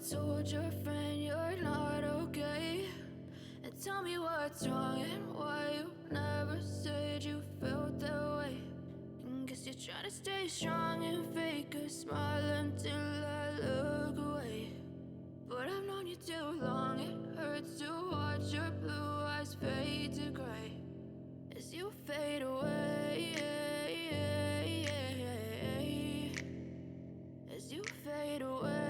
told your friend you're not okay? And tell me what's wrong and why you never said you felt that way. And guess you're trying to stay strong and fake a smile until I look away. But I've known you too long, it hurts to watch your blue eyes fade to gray as you fade away, as you fade away.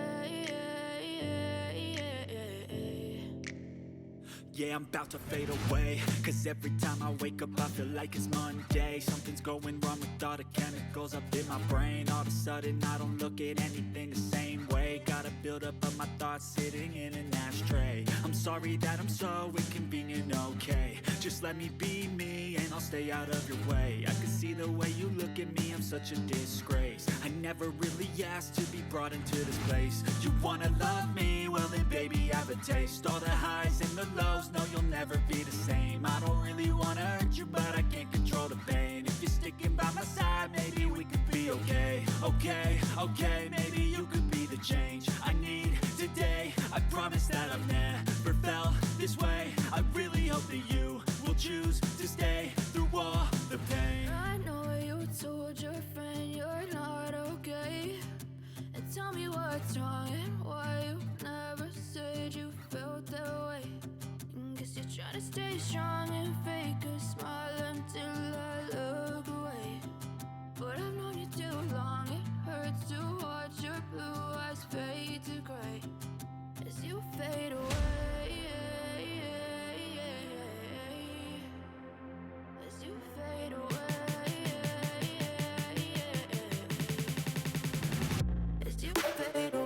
Yeah, I'm about to fade away, cause every time I wake up I feel like it's Monday. Something's going wrong with all the chemicals up in my brain. All of a sudden I don't look at anything the same way. Gotta build up of my thoughts sitting in an ashtray. I'm sorry that I'm so inconvenient, okay? Just let me be me and I'll stay out of your way. I can see the way you look at me, I'm such a disgrace. I never really asked to be brought into this place. You wanna love me? Well then baby, have a taste. All the highs and the lows, no, you'll never be the same. I don't really wanna hurt you, but I can't control the pain. If you're sticking by my side, maybe we could be okay. Okay, maybe you could be the change I need today. I promise that I've never felt this way. I really hope that you will choose to stay through all the pain. I know you told your friend you're not okay. And tell me what's wrong and why you never said you felt that way. And guess you're trying to stay strong and fake a smile until I look away. But I've known you too long, it hurts to watch your blue eyes fade to gray as you fade away, as you fade away. As you fade away, as you fade away.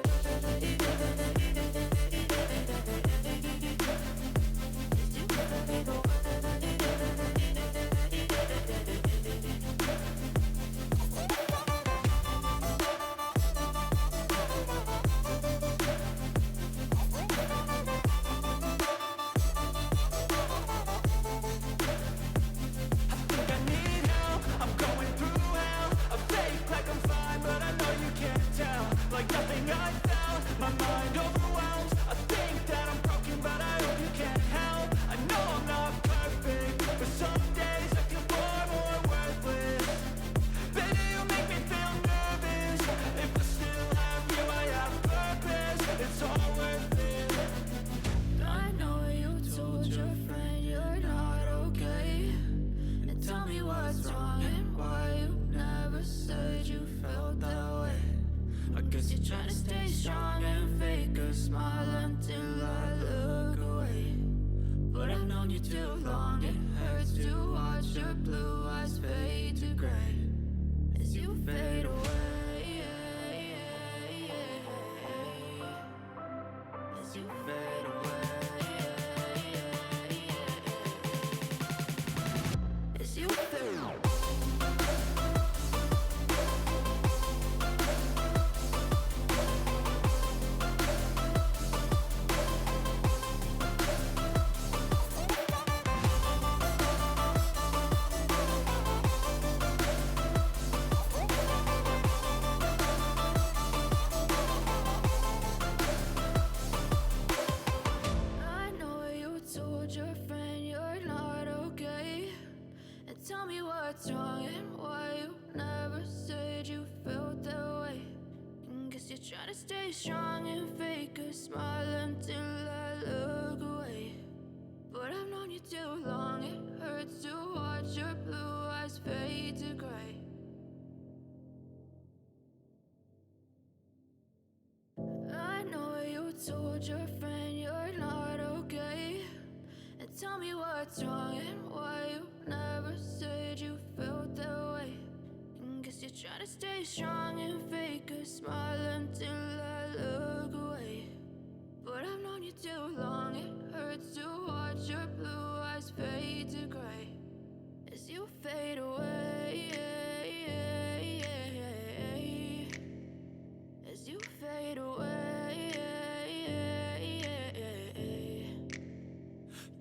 Like nothing I found, my mind overwhelmed. I think that I'm broken, but I hope you can't help. I know I'm not perfect, but some days I feel far more worthless. Baby, you make me feel nervous. If I still have you, I have purpose. It's all worth it. I know you told your friend you're not okay. And tell me what's wrong and why you never said you felt that way. I guess you're trying to stay strong and fake a smile until I look away. But I've known you too long, it hurts to watch your blue eyes fade to gray as you fade away, as you fade away, as you fade away. Tell me what's wrong and why you never said you felt that way. And guess you're trying to stay strong and fake a smile until I look away. But I've known you too long, it hurts to watch your blue eyes fade to gray. I know you told your friend you're not okay. And tell me what's wrong and why you never said you felt that way. And guess you're trying to stay strong and fake a smile until I look away. But I've known you too long, it hurts to watch your blue eyes fade to gray as you fade away, as you fade away.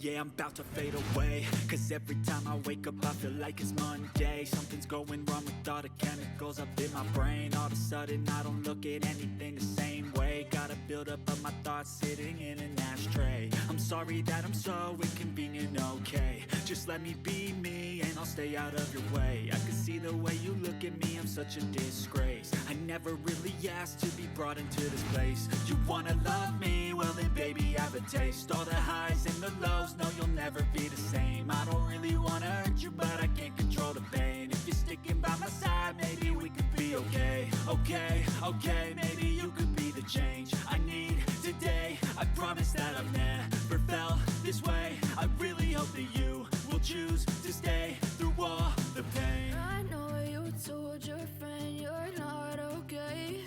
Yeah, I'm about to fade away, cause every time I wake up I feel like it's Monday. Something's going wrong with all the chemicals up in my brain. All of a sudden I don't look at anything the same way. Gotta buildup of my thoughts sitting in an ashtray. I'm sorry that I'm so inconvenient, okay. Just let me be me and I'll stay out of your way. I can see the way you look at me, I'm such a disgrace. I never really asked to be brought into this place. You wanna love me? Well then baby, have a taste. All the highs and the lows, no you'll never be the same. I don't really wanna hurt you, but I can't control the pain. If you're sticking by my side, maybe we could be okay. Okay, okay, maybe you could be the change I need today. I promise that I've never felt this way. I really hope that you will choose to stay through all the pain. I know you told your friend you're not okay,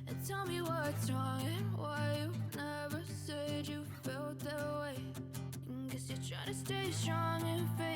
and tell me what's wrong and why you never said you felt that way. Guess you're trying to stay strong and fair.